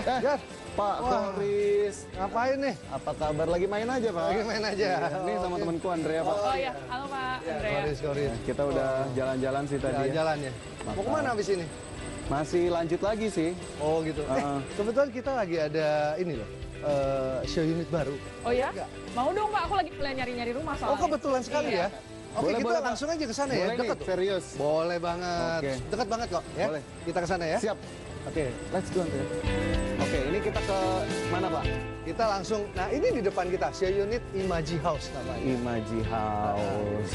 Jar. Pak Koris. Ngapain nih? Apa kabar? Lagi main aja, Pak? Lagi main aja. Ini sama temanku Andrea, Pak. Oh iya, halo Pak Andrea. Koris. Kita udah jalan-jalan sih tadi. Jalan ya. Mau kemana habis ini? Masih lanjut lagi sih. Oh gitu. Kebetulan kita lagi ada ini loh. Show unit baru. Oh ya? Mau dong Pak, aku lagi nyari-nyari rumah Oh soalnya. kebetulan sekali ya. Oke, Boleh, kita boleh, Pak. langsung aja ke sana ya. Boleh nih, Dekat. serius. Boleh banget. Oke. Dekat banget kok ya. Boleh. Kita ke sana ya. Siap. Oke. Let's go, Andrea. Oke, ini kita ke mana, Pak? Kita langsung. Nah, ini di depan kita show unit Imaji House namanya. Imaji House.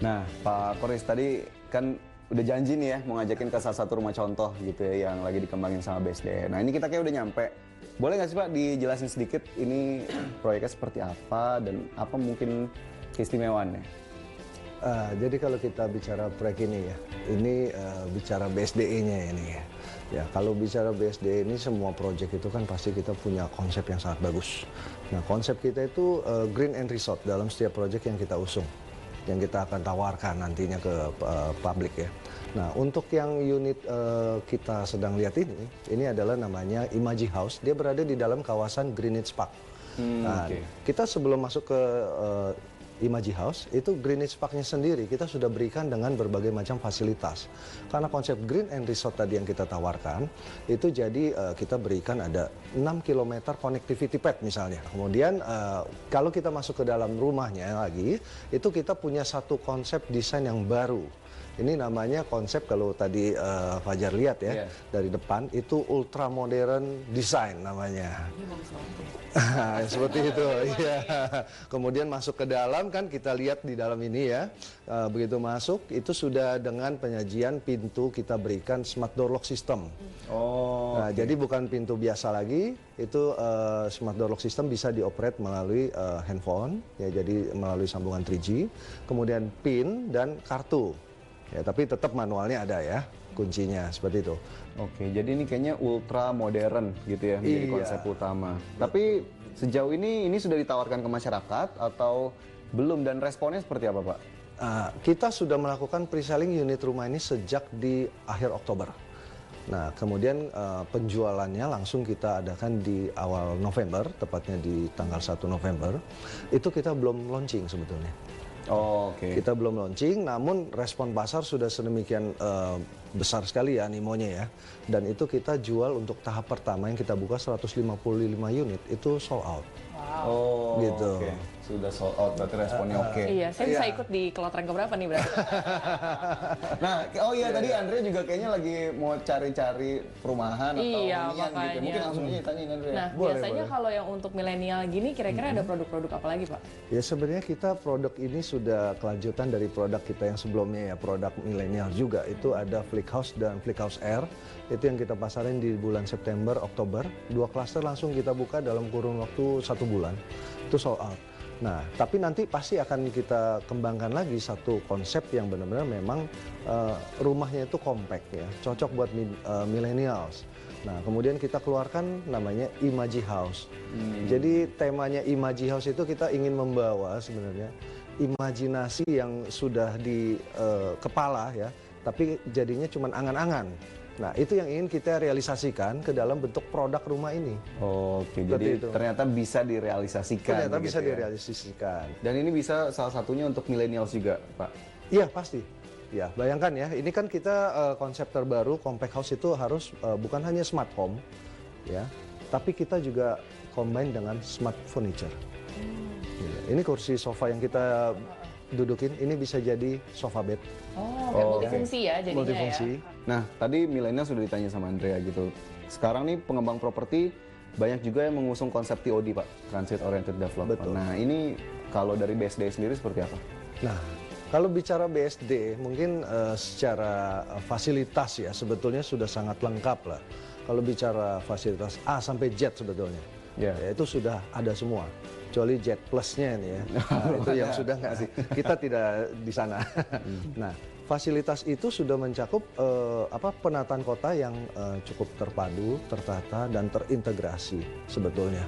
Nah, Pak Koris tadi kan udah janji nih ya mau ngajakin ke salah satu rumah contoh gitu ya yang lagi dikembangin sama BSD. Nah ini kita kayak udah nyampe. Boleh nggak sih Pak dijelasin sedikit ini proyeknya seperti apa dan apa mungkin keistimewaannya? Jadi kalau kita bicara proyek ini ya, ini bicara BSDE-nya ini ya. Ya kalau bicara BSDE ini semua proyek itu kan pasti kita punya konsep yang sangat bagus. Nah konsep kita itu green and resort dalam setiap proyek yang kita usung, yang kita akan tawarkan nantinya ke publik ya. Nah untuk yang unit kita sedang lihat ini adalah namanya Imaji House. Dia berada di dalam kawasan Greenwich Park. Nah, kita sebelum masuk ke Imaji House, itu Greenwich Park-nya sendiri kita sudah berikan dengan berbagai macam fasilitas. Karena konsep Green and Resort tadi yang kita tawarkan, itu jadi kita berikan ada 6 km connectivity pad misalnya. Kemudian kalau kita masuk ke dalam rumahnya lagi, itu kita punya satu konsep desain yang baru. Ini namanya konsep kalau tadi Fajar lihat ya, dari depan itu ultra modern design namanya. Seperti itu, ya. Kemudian masuk ke dalam kan kita lihat di dalam ini ya, begitu masuk itu sudah dengan penyajian pintu kita berikan smart door lock system. Oh. Nah, jadi bukan pintu biasa lagi, itu smart door lock system bisa dioperate melalui handphone, ya jadi melalui sambungan 3G, kemudian PIN dan kartu. Ya, tapi tetap manualnya ada ya, kuncinya seperti itu. Oke, jadi ini kayaknya ultra modern gitu ya menjadi konsep utama. Tapi sejauh ini sudah ditawarkan ke masyarakat atau belum dan responnya seperti apa Pak? Kita sudah melakukan pre-selling unit rumah ini sejak di akhir Oktober. Nah, kemudian penjualannya langsung kita adakan di awal November, tepatnya di tanggal 1 November. Itu kita belum launching sebetulnya. Oh, oke. Kita belum launching, namun respon pasar sudah sedemikian besar sekali ya animonya ya. Dan itu kita jual untuk tahap pertama yang kita buka 155 unit, itu sold out. Wow. Oh, gitu. Oke. Sudah sold out, berarti responnya oke. Iya, saya bisa ikut di kelotren keberapa nih berarti? Nah, oh iya tadi Andrea juga kayaknya lagi mau cari-cari perumahan atau Iya, hunian gitu. makanya. Mungkin langsung aja tanyain Andrea. Nah, Boleh, biasanya boleh. kalau yang untuk milenial gini kira-kira ada produk-produk apa lagi Pak? Ya sebenarnya kita produk ini sudah kelanjutan dari produk kita yang sebelumnya ya, produk milenial juga. Itu ada Flick House dan Flick House Air. Itu yang kita pasarin di bulan September, Oktober. 2 klaster langsung kita buka dalam kurun waktu 1 bulan. Itu sold out. Nah, tapi nanti pasti akan kita kembangkan lagi satu konsep yang benar-benar memang rumahnya itu compact ya, cocok buat millennials. Nah, kemudian kita keluarkan namanya Imaji House. Jadi temanya Imaji House itu kita ingin membawa sebenarnya imajinasi yang sudah di kepala ya, tapi jadinya cuma angan-angan. Nah, itu yang ingin kita realisasikan ke dalam bentuk produk rumah ini. Oke, Seperti jadi itu. ternyata bisa direalisasikan. Ternyata begitu bisa ya. direalisasikan. Dan ini bisa salah satunya untuk millennials juga, Pak. Iya, pasti. Ya, bayangkan ya, ini kan kita konsep terbaru compact house itu harus bukan hanya smart home, ya, tapi kita juga combine dengan smart furniture. Ya, ini kursi sofa yang kita dudukin, ini bisa jadi sofa bed. Oh, kayak multifungsi ya jadinya Multifungsi. ya. Nah, tadi milenial sudah ditanya sama Andrea gitu. Sekarang nih pengembang properti banyak juga yang mengusung konsep TOD, Pak, Transit Oriented Development. Betul. Nah, ini kalau dari BSD sendiri seperti apa? Nah, kalau bicara BSD, mungkin secara fasilitas ya sebetulnya sudah sangat lengkap lah. Kalau bicara fasilitas A sampai Z sebetulnya, Ya. ya itu sudah ada semua. Kecuali Z Plus-nya ini ya, nah, itu yang sudah nggak sih. Kita tidak di sana. Nah, fasilitas itu sudah mencakup penataan kota yang cukup terpadu, tertata, dan terintegrasi sebetulnya.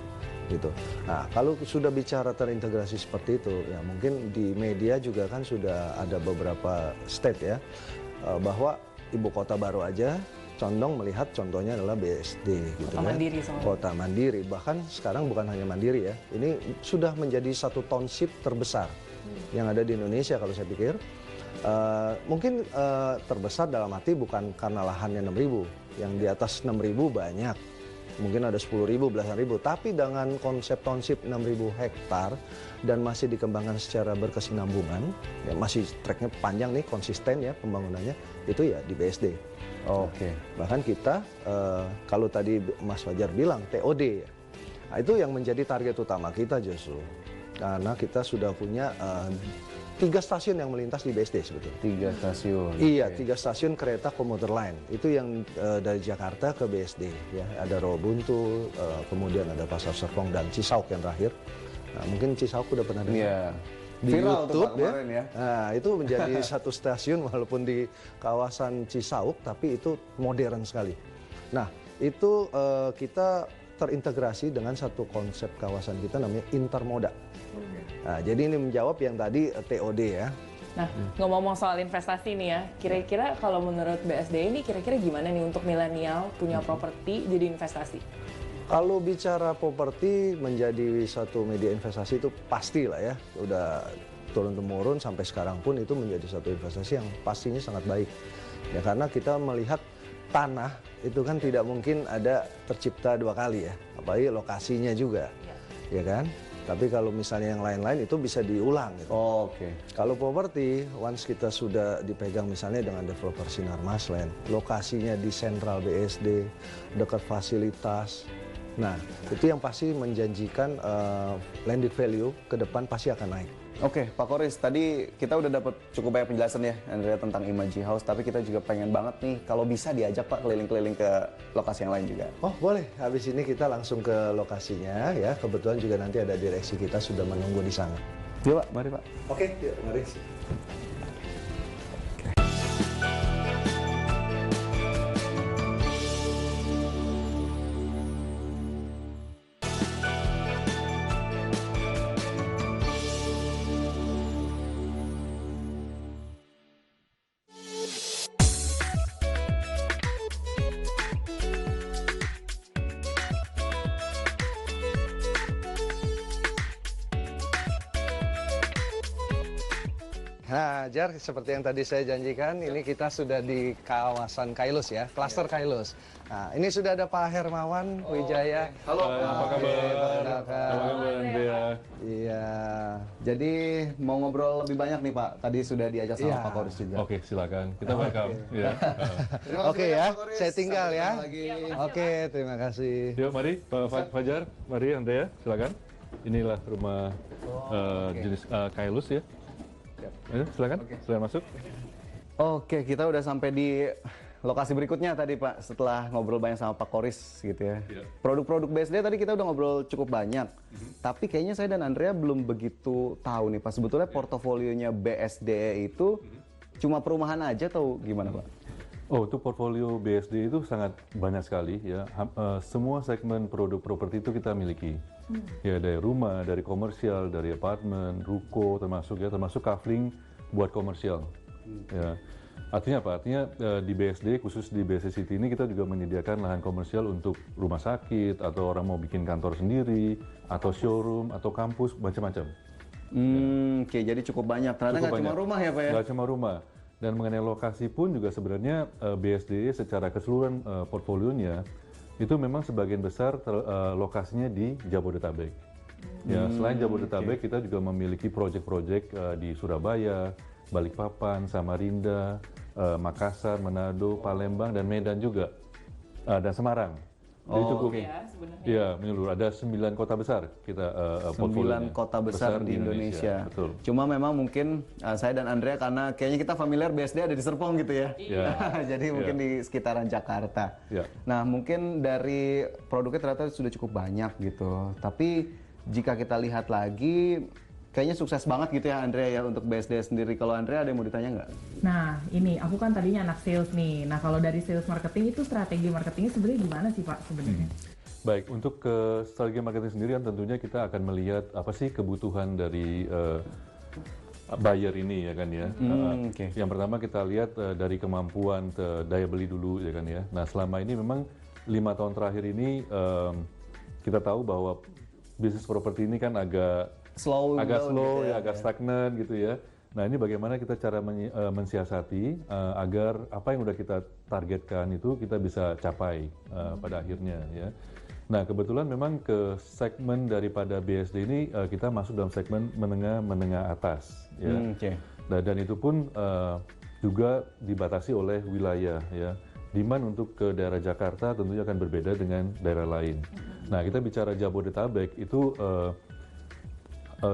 Gitu. Nah, kalau sudah bicara terintegrasi seperti itu, ya mungkin di media juga kan sudah ada beberapa state ya, bahwa ibu kota baru aja condong melihat contohnya adalah BSD gitu Kota kan. mandiri soalnya. Kota mandiri, bahkan sekarang bukan hanya mandiri ya, ini sudah menjadi satu township terbesar yang ada di Indonesia kalau saya pikir. Mungkin terbesar dalam arti bukan karena lahannya 6.000, yang di atas 6.000 banyak. Mungkin ada 10.000, belasan ribu, tapi dengan konsep township 6.000 hektar dan masih dikembangkan secara berkesinambungan, ya masih treknya panjang nih, konsisten ya pembangunannya, itu ya di BSD. Oke. Bahkan kita, kalau tadi Mas Fajar bilang TOD, ya, nah, itu yang menjadi target utama kita justru. Karena kita sudah punya 3 stasiun yang melintas di BSD sebetulnya. 3 stasiun. Iya, 3 stasiun kereta komuter line. Itu yang dari Jakarta ke BSD. Ya, ada Rawabuntu, kemudian ada Pasar Serpong dan Cisauk yang terakhir. Nah, mungkin Cisauk udah pernah dengar. Iya. Di Viral tuh, YouTube Pak, kemarin ya. Nah, itu menjadi satu stasiun walaupun di kawasan Cisauk, tapi itu modern sekali. Nah, itu kita terintegrasi dengan satu konsep kawasan kita namanya intermoda. Nah, jadi ini menjawab yang tadi TOD ya. Nah, ngomong-ngomong soal investasi nih ya, kira-kira kalau menurut BSD ini kira-kira gimana nih untuk milenial punya properti jadi investasi? Kalau bicara properti menjadi satu media investasi itu pasti lah ya, udah turun-temurun sampai sekarang pun itu menjadi satu investasi yang pastinya sangat baik. Ya karena kita melihat tanah itu kan tidak mungkin ada tercipta 2 kali ya, apalagi lokasinya juga, ya kan? Tapi kalau misalnya yang lain-lain itu bisa diulang gitu. Oke. Kalau properti, once kita sudah dipegang misalnya dengan developer Sinarmas Land, lokasinya di sentral BSD, dekat fasilitas. Nah, itu yang pasti menjanjikan landed value ke depan pasti akan naik. Oke, Pak Koris, tadi kita udah dapat cukup banyak penjelasan ya, Andrea, tentang Imaji House, tapi kita juga pengen banget nih, kalau bisa diajak Pak keliling-keliling ke lokasi yang lain juga. Oh boleh, habis ini kita langsung ke lokasinya ya, kebetulan juga nanti ada direksi kita sudah menunggu di sana. Yuk Pak, mari Pak. Oke, yuk mari. Nah, Jar, seperti yang tadi saya janjikan, ini kita sudah di kawasan Kailus ya, klaster Kailus. Nah, ini sudah ada Pak Hermawan Wijaya. Halo, Apa kabar? Andrea? Iya. Jadi mau ngobrol lebih banyak nih Pak, tadi sudah diajak sama Iya. Pak Koris juga. Oke, silakan. Kita welcome. Ya. Terima kasih Oke banyak, ya, Pak Koris. saya tinggal Sampai ya. jumpa lagi. Oke, terima kasih. Yuk, mari Pak Fajar, mari Andrea, silakan. Inilah rumah jenis Kailus ya. Ayo, silakan, silakan masuk. Oke, kita udah sampai di lokasi berikutnya tadi Pak, setelah ngobrol banyak sama Pak Koris gitu ya. Iya. Produk-produk BSD tadi kita udah ngobrol cukup banyak. Tapi kayaknya saya dan Andrea belum begitu tahu nih Pak, sebetulnya portofolionya BSD itu cuma perumahan aja atau gimana Pak? Oh, untuk portfolio BSD itu sangat banyak sekali ya. Semua segmen produk properti itu kita miliki. Ya, dari rumah, dari komersial, dari apartemen, ruko, termasuk kafling buat komersial. Ya. Artinya apa? Artinya di BSD, khusus di BSD City ini kita juga menyediakan lahan komersial untuk rumah sakit, atau orang mau bikin kantor sendiri, atau showroom, atau kampus, macam-macam. Oke, jadi cukup banyak. Ternyata Cukup nggak cuma banyak. rumah ya Pak ya? Nggak cuma rumah. Dan mengenai lokasi pun juga sebenarnya BSD secara keseluruhan portfolionya itu memang sebagian besar lokasinya di Jabodetabek. Ya, selain Jabodetabek kita juga memiliki proyek-proyek di Surabaya, Balikpapan, Samarinda, Makassar, Manado, Palembang, dan Medan juga, dan Semarang. Jadi cukup, Ya, sebenarnya. ya menyeluruh. Ada 9 kota besar kita 9 portfolionya. kota besar di Indonesia. Betul. Cuma memang mungkin saya dan Andrea karena kayaknya kita familiar BSD ada di Serpong gitu ya. Iya. Jadi mungkin di sekitaran Jakarta. Ya. Nah, mungkin dari produknya ternyata sudah cukup banyak gitu. Tapi jika kita lihat lagi kayaknya sukses banget gitu ya Andrea ya untuk BSD sendiri. Kalau Andrea ada yang mau ditanya nggak? Nah, ini aku kan tadinya anak sales nih. Nah, kalau dari sales marketing itu strategi marketingnya sebenarnya gimana sih Pak sebenarnya? Baik, untuk strategi marketing sendiri kan tentunya kita akan melihat apa sih kebutuhan dari buyer ini ya kan ya. Yang pertama kita lihat dari kemampuan daya beli dulu ya kan ya. Nah selama ini memang 5 tahun terakhir ini kita tahu bahwa bisnis properti ini kan agak slow gitu ya, agak stagnan gitu ya. Nah ini bagaimana kita cara mensiasati agar apa yang udah kita targetkan itu kita bisa capai pada akhirnya ya. Nah kebetulan memang ke segmen daripada BSD ini kita masuk dalam segmen menengah atas ya. Dan itu pun juga dibatasi oleh wilayah ya. Demand untuk ke daerah Jakarta tentunya akan berbeda dengan daerah lain. Nah kita bicara Jabodetabek itu 10%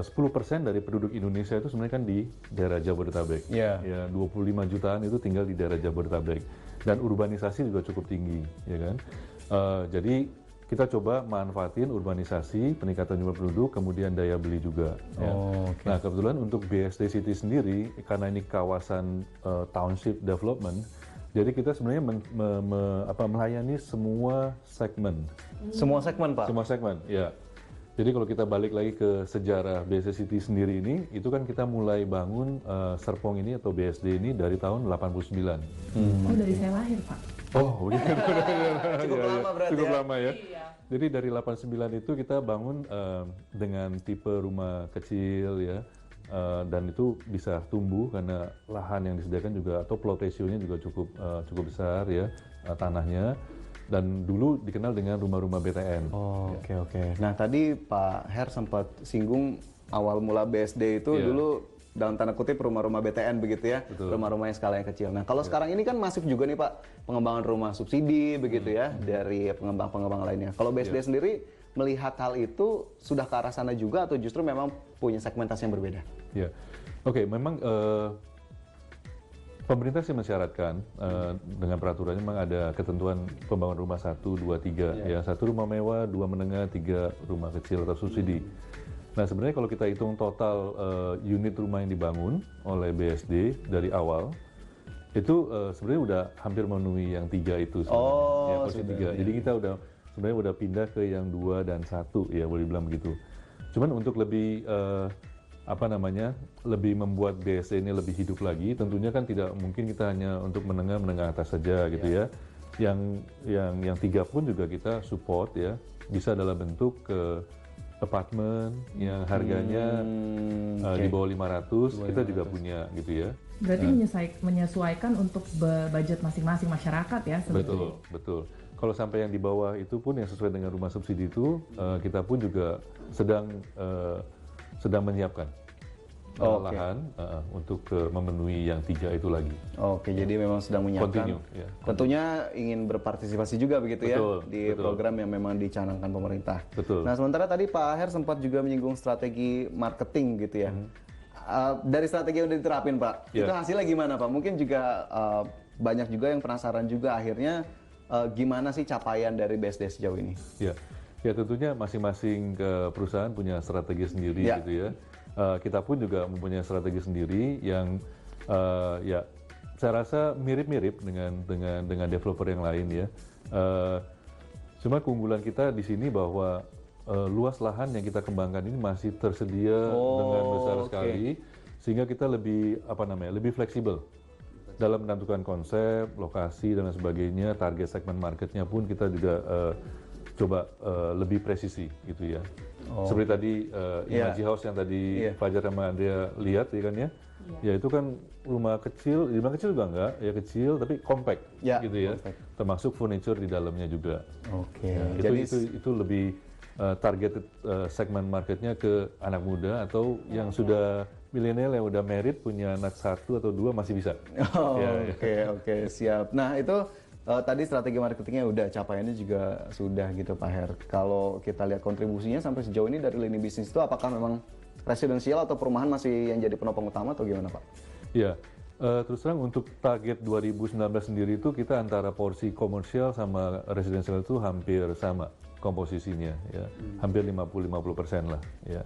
dari penduduk Indonesia itu sebenarnya kan di daerah Jabodetabek. Ya 25 jutaan itu tinggal di daerah Jabodetabek. Dan urbanisasi juga cukup tinggi ya kan. Jadi kita coba manfaatin urbanisasi, peningkatan jumlah penduduk, kemudian daya beli juga. Ya. Nah kebetulan untuk BSD City sendiri, karena ini kawasan township development, jadi kita sebenarnya melayani semua segmen. Semua segmen Pak? Semua segmen, ya. Jadi kalau kita balik lagi ke sejarah BSD City sendiri ini, itu kan kita mulai bangun Serpong ini atau BSD ini dari tahun 89. Oh dari saya lahir Pak? Oh begitu. Cukup lama berarti cukup ya? lama ya. Jadi dari 89 itu kita bangun dengan tipe rumah kecil ya, dan itu bisa tumbuh karena lahan yang disediakan juga atau plot ratio-nya juga cukup besar ya tanahnya. Dan dulu dikenal dengan rumah-rumah BTN. Oke. Nah tadi Pak Her sempat singgung awal mula BSD itu dulu dalam tanda kutip rumah-rumah BTN begitu ya, rumah-rumah yang skala yang kecil. Nah kalau sekarang ini kan masif juga nih Pak pengembangan rumah subsidi begitu ya dari pengembang-pengembang lainnya. Kalau BSD sendiri melihat hal itu sudah ke arah sana juga atau justru memang punya segmentasi yang berbeda? Ya, oke. Memang pemerintah sih mensyaratkan dengan peraturannya memang ada ketentuan pembangunan rumah 1, 2, 3 ya. 1 rumah mewah, 2 menengah, 3 rumah kecil atau subsidi. Nah sebenarnya kalau kita hitung total unit rumah yang dibangun oleh BSD dari awal itu sebenarnya udah hampir memenuhi yang 3 itu sebenarnya. Posisi 3. Jadi kita sebenarnya udah pindah ke yang 2 dan 1 ya, boleh bilang begitu. Cuman untuk lebih lebih membuat BSD ini lebih hidup lagi, tentunya kan tidak mungkin kita hanya untuk menengah atas saja gitu ya. Yang 3 pun juga kita support ya, bisa dalam bentuk apartemen yang harganya di bawah 500 kita juga punya gitu ya. Berarti menyesuaikan untuk budget masing-masing masyarakat ya sebetulnya. Betul. Kalau sampai yang di bawah itu pun yang sesuai dengan rumah subsidi itu kita pun juga sedang menyiapkan lahan untuk memenuhi yang 3 itu lagi. Jadi memang sedang menyiapkan. Tentunya ingin berpartisipasi juga begitu di program yang memang dicanangkan pemerintah. Nah sementara tadi Pak Her sempat juga menyinggung strategi marketing gitu ya. Dari strategi yang udah diterapin Pak, itu hasilnya gimana Pak? Mungkin juga banyak juga yang penasaran juga akhirnya gimana sih capaian dari BSD sejauh ini? Ya tentunya masing-masing perusahaan punya strategi sendiri gitu ya. Kita pun juga mempunyai strategi sendiri yang saya rasa mirip-mirip dengan developer yang lain ya. Cuma keunggulan kita di sini bahwa luas lahan yang kita kembangkan ini masih tersedia dengan besar sekali, sehingga kita lebih lebih fleksibel dalam menentukan konsep, lokasi dan sebagainya. Target segmen marketnya pun kita juga coba lebih presisi gitu ya. Seperti tadi Imaji House yang tadi Fajar sama Andrea lihat ya kan ya. Ya itu kan rumah kecil juga enggak, ya kecil tapi compact gitu ya. Termasuk furniture di dalamnya juga. Jadi itu lebih targeted segmen marketnya ke anak muda atau yang sudah milenial yang udah married punya anak 1 atau 2 masih bisa. Oke, siap. Nah itu tadi strategi marketingnya udah, capaiannya juga sudah gitu Pak Her. Kalau kita lihat kontribusinya sampai sejauh ini dari lini bisnis itu apakah memang residensial atau perumahan masih yang jadi penopang utama atau gimana Pak? Iya, terus terang untuk target 2019 sendiri itu kita antara porsi komersial sama residensial itu hampir sama komposisinya ya, hampir 50-50% lah ya.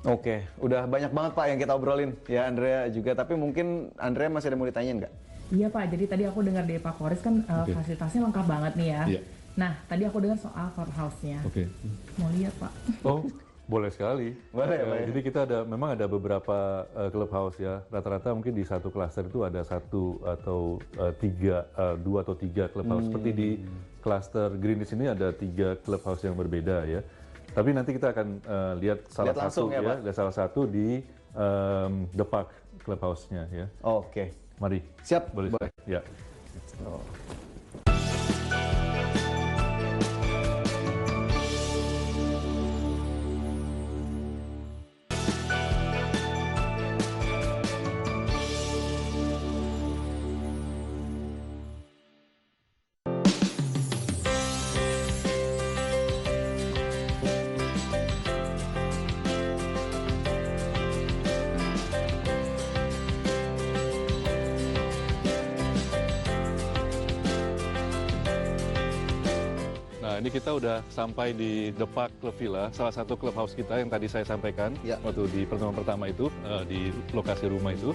Oke, udah banyak banget Pak yang kita obrolin ya Andrea juga. Tapi mungkin Andrea masih ada mau ditanyain nggak? Iya Pak, jadi tadi aku dengar dari Pak Koris kan fasilitasnya lengkap banget nih ya. Iya. Nah, tadi aku dengar soal courthouse-nya. Oke. Mau lihat Pak? Oh, boleh sekali. Boleh, boleh. Jadi kita memang ada beberapa clubhouse ya. Rata-rata mungkin di satu klaster itu ada dua atau tiga clubhouse. Seperti di klaster Green di sini ada 3 clubhouse yang berbeda ya. Tapi nanti kita akan lihat salah langsung satu ya, Pak? Ada salah satu di The Park clubhouse-nya ya. Oke. Mari. Siap. Boleh. Boleh. Ya. Nah, ini kita udah sampai di The Park Club Villa, salah satu clubhouse kita yang tadi saya sampaikan waktu di pertemuan pertama itu, di lokasi rumah itu.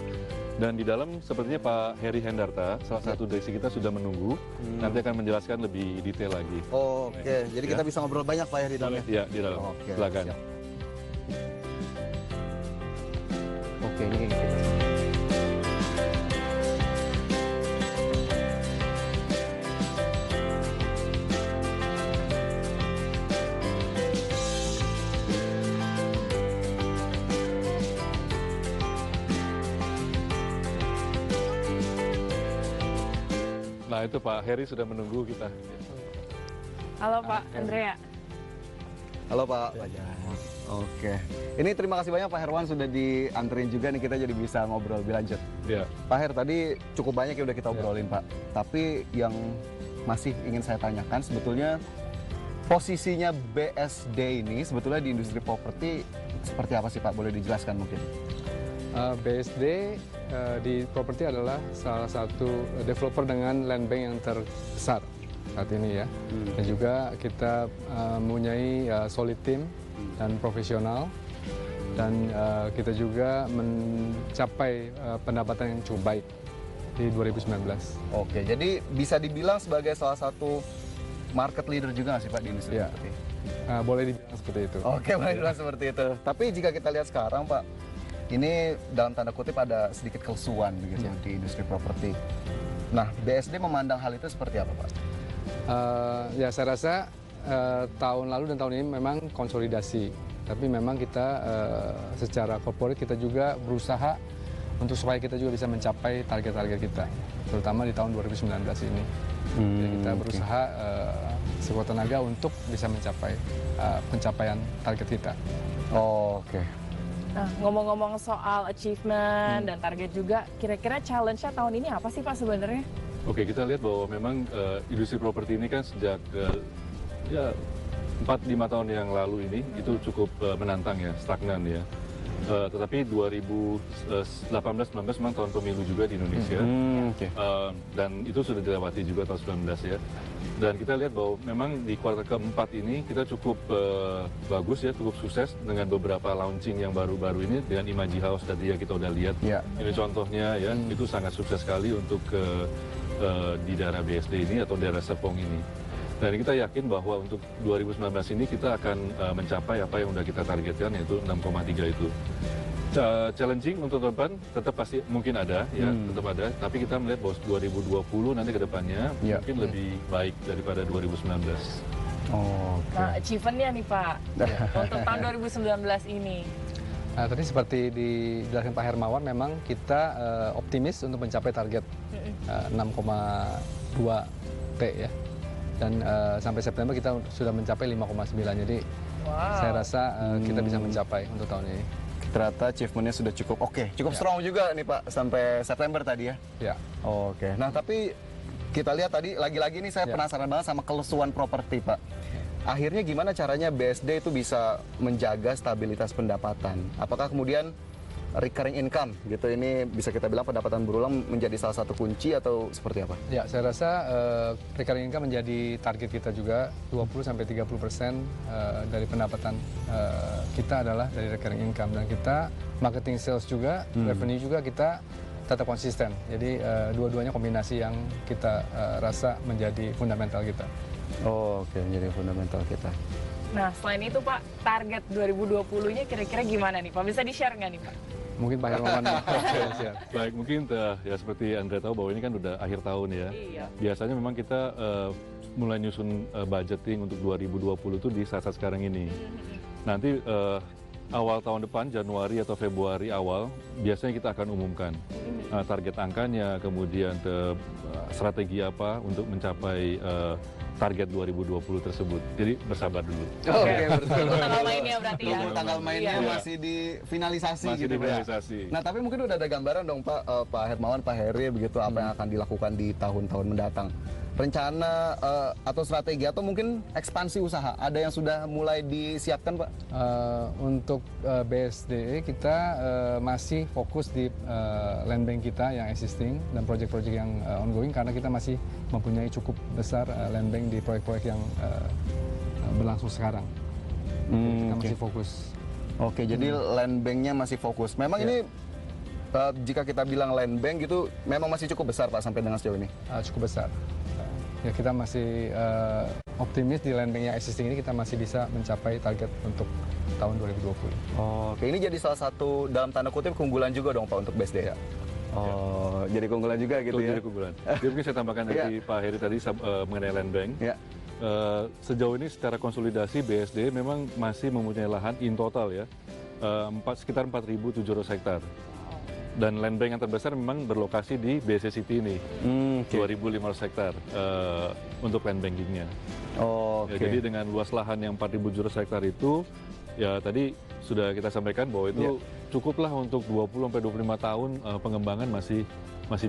Dan di dalam sepertinya Pak Heri Hendarta, salah satu direksi kita sudah menunggu, nanti akan menjelaskan lebih detail lagi. Oke, jadi kita bisa ngobrol banyak Pak ya di dalam. Ya, di dalam. Oke, Silakan. siap. Oke, ini kayak gitu. Nah, itu Pak Heri sudah menunggu kita. Halo Pak Andrea. Halo Pak. Oke. Ini terima kasih banyak Pak Herwan sudah dianterin juga nih, kita jadi bisa ngobrol lebih lanjut. Ya. Pak Her, tadi cukup banyak yang udah kita obrolin Pak. Tapi yang masih ingin saya tanyakan sebetulnya posisinya BSD ini sebetulnya di industri properti seperti apa sih Pak? Boleh dijelaskan mungkin? BSD di properti adalah salah satu developer dengan land bank yang terbesar saat ini ya. Dan juga kita mempunyai solid team dan profesional, dan kita juga mencapai pendapatan yang cukup baik di 2019. Oke, jadi bisa dibilang sebagai salah satu market leader juga nggak sih Pak di industri Ya. properti? Boleh dibilang seperti itu. Oke, boleh dibilang seperti itu. Tapi jika kita lihat sekarang Pak, ini dalam tanda kutip ada sedikit kerusuhan begitu di industri properti. Nah, BSD memandang hal itu seperti apa Pak? Ya saya rasa tahun lalu dan tahun ini memang konsolidasi. Tapi memang kita secara corporate kita juga berusaha untuk supaya kita juga bisa mencapai target-target kita, terutama di tahun 2019 ini. Jadi kita berusaha sekuat tenaga untuk bisa mencapai pencapaian target kita. Oke. Nah, ngomong-ngomong soal achievement dan target juga, kira-kira challenge-nya tahun ini apa sih Pak sebenarnya? Oke, kita lihat bahwa memang industri properti ini kan sejak ya 4-5 tahun yang lalu ini itu cukup menantang ya, stagnan ya. Tetapi 2018-19 memang tahun pemilu juga di Indonesia. Dan itu sudah dilewati juga tahun 19 ya. Dan kita lihat bahwa memang di kuartal keempat ini kita cukup bagus ya, cukup sukses dengan beberapa launching yang baru-baru ini dengan Imaji House tadi ya kita udah lihat. Ini contohnya ya, itu sangat sukses sekali untuk di daerah BSD ini atau daerah Serpong ini. Dan kita yakin bahwa untuk 2019 ini kita akan mencapai apa yang sudah kita targetkan, yaitu 6,3 itu. Challenging untuk tahun depan tetap pasti mungkin ada, ya tetap ada. Tapi kita melihat bahwa 2020 nanti ke depannya mungkin lebih baik daripada 2019. Nah, achievement-nya nih Pak, untuk tahun 2019 ini. Nah, tadi seperti dijelaskan Pak Hermawan, memang kita optimis untuk mencapai target 6,2 T ya. Dan sampai September kita sudah mencapai 5,9. Jadi saya rasa kita bisa mencapai untuk tahun ini. Ternyata achievementnya sudah cukup cukup strong juga nih Pak sampai September tadi ya. Ya. Oke. Nah tapi kita lihat tadi lagi-lagi nih saya penasaran banget sama kelesuan properti Pak. Akhirnya gimana caranya BSD itu bisa menjaga stabilitas pendapatan? Apakah kemudian recurring income gitu. Ini bisa kita bilang pendapatan berulang menjadi salah satu kunci atau seperti apa? Ya, saya rasa recurring income menjadi target kita juga. 20-30% dari pendapatan kita adalah dari recurring income, dan kita marketing sales juga, revenue juga kita tetap konsisten. Jadi dua-duanya kombinasi yang kita rasa menjadi fundamental kita. Oh, oke, menjadi fundamental kita. Nah, selain itu Pak, target 2020-nya kira-kira gimana nih Pak? Bisa di-share nggak nih Pak? Mungkin Pak Hermawan. Siap. Baik, mungkin ya seperti Andrea tahu bahwa ini kan udah akhir tahun ya. Iya. Biasanya memang kita mulai nyusun budgeting untuk 2020 itu di saat-saat sekarang ini. Nanti awal tahun depan, Januari atau Februari awal, biasanya kita akan umumkan target angkanya, kemudian strategi apa untuk mencapai target 2020 tersebut. Jadi bersabar dulu. Oke, betul. Tanggal mainnya berarti ya. Tanggal mainnya Iya. masih di finalisasi Masih gitu di Pak. finalisasi. Nah, tapi mungkin udah ada gambaran dong Pak, Pak Hermawan, Pak Heri begitu apa yang akan dilakukan di tahun-tahun mendatang. Rencana atau strategi atau mungkin ekspansi usaha ada yang sudah mulai disiapkan Pak? Untuk BSDE kita masih fokus di land bank kita yang existing dan proyek-proyek yang ongoing, karena kita masih mempunyai cukup besar land bank di proyek-proyek yang berlangsung sekarang. Kita masih fokus. Oke, jadi land bank-nya masih fokus. Memang ini jika kita bilang land bank gitu memang masih cukup besar Pak sampai dengan sejauh ini? Cukup besar. Ya, kita masih optimis di land bank yang existing ini kita masih bisa mencapai target untuk tahun 2020. Oke, ini jadi salah satu dalam tanda kutip keunggulan juga dong Pak untuk BSD ya? Oh, jadi keunggulan juga gitu Itu ya? jadi keunggulan. Jadi mungkin saya tambahkan dari Pak Heri tadi mengenai land bank. Ya. Sejauh ini secara konsolidasi BSD memang masih mempunyai lahan in total ya, sekitar 4.700 hektar. Dan land bank yang terbesar memang berlokasi di BSD City ini, 2.500 hektar untuk land bankingnya. Oke. Ya, jadi dengan luas lahan yang 4.700 hektar itu, ya tadi sudah kita sampaikan bahwa itu cukuplah untuk 20-25 tahun pengembangan masih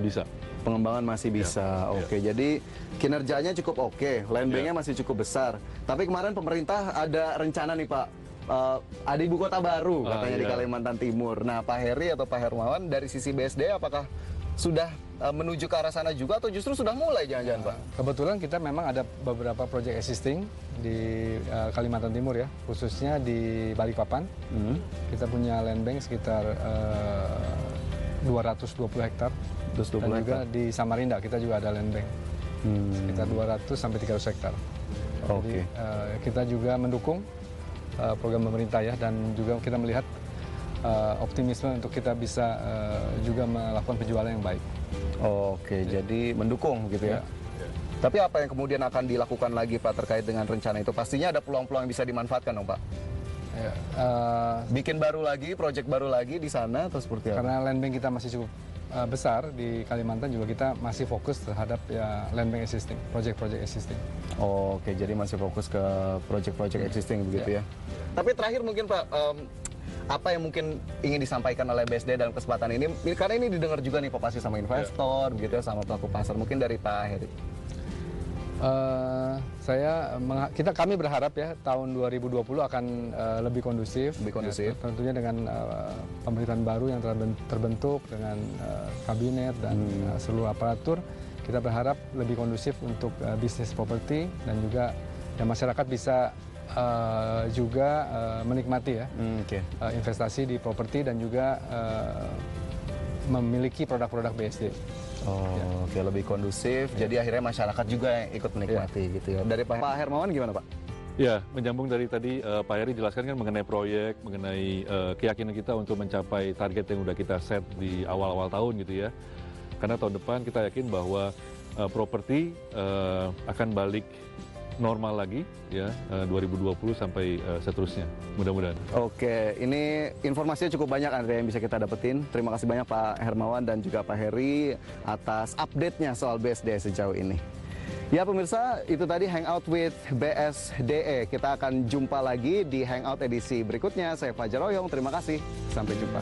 bisa. Pengembangan masih bisa. Oke, jadi kinerjanya cukup oke, land banknya masih cukup besar. Tapi kemarin pemerintah ada rencana nih Pak, ada ibu kota baru katanya di Kalimantan Timur. Nah, Pak Heri atau Pak Hermawan dari sisi BSD apakah sudah menuju ke arah sana juga atau justru sudah mulai jangan-jangan Pak? Kebetulan kita memang ada beberapa proyek existing di Kalimantan Timur ya, khususnya di Balikpapan. Kita punya land bank sekitar 220 hektar. Dan juga di Samarinda kita juga ada land bank sekitar 200 sampai 300 hektar. Jadi kita juga mendukung program pemerintah ya, dan juga kita melihat optimisme untuk kita bisa juga melakukan penjualan yang baik. Oke, jadi mendukung gitu ya. Tapi apa yang kemudian akan dilakukan lagi Pak terkait dengan rencana itu? Pastinya ada peluang-peluang yang bisa dimanfaatkan dong Pak. Bikin baru lagi, proyek baru lagi di sana atau seperti apa? Karena land bank kita masih cukup besar di Kalimantan, juga kita masih fokus terhadap ya land bank existing, proyek-proyek existing. Oke, jadi masih fokus ke proyek-proyek existing begitu ya. Tapi terakhir mungkin Pak, apa yang mungkin ingin disampaikan oleh BSD dalam kesempatan ini? Karena ini didengar juga nih Pak pasti sama investor, begitu ya, sama pelaku pasar. Mungkin dari Pak Heri. Kami berharap ya tahun 2020 akan lebih kondusif. Lebih kondusif. Ya, tentunya dengan pemerintahan baru yang terbentuk dengan kabinet dan seluruh aparatur, kita berharap lebih kondusif untuk bisnis properti, dan juga ya, masyarakat bisa juga menikmati ya investasi di properti dan juga memiliki produk-produk BSD. Oke, lebih kondusif. Jadi akhirnya masyarakat juga yang ikut menikmati gitu ya. Dari Pak Hermawan gimana Pak? Ya, menyambung dari tadi Pak Heri jelaskan kan mengenai proyek, mengenai keyakinan kita untuk mencapai target yang udah kita set di awal-awal tahun gitu ya. Karena tahun depan kita yakin bahwa properti akan balik normal lagi ya 2020 sampai seterusnya, mudah-mudahan. Oke, ini informasinya cukup banyak Andrea yang bisa kita dapetin. Terima kasih banyak Pak Hermawan dan juga Pak Heri atas update-nya soal BSD sejauh ini. Ya pemirsa, itu tadi Hangout with BSDE. Kita akan jumpa lagi di Hangout edisi berikutnya. Saya Fajar Oyong, terima kasih. Sampai jumpa.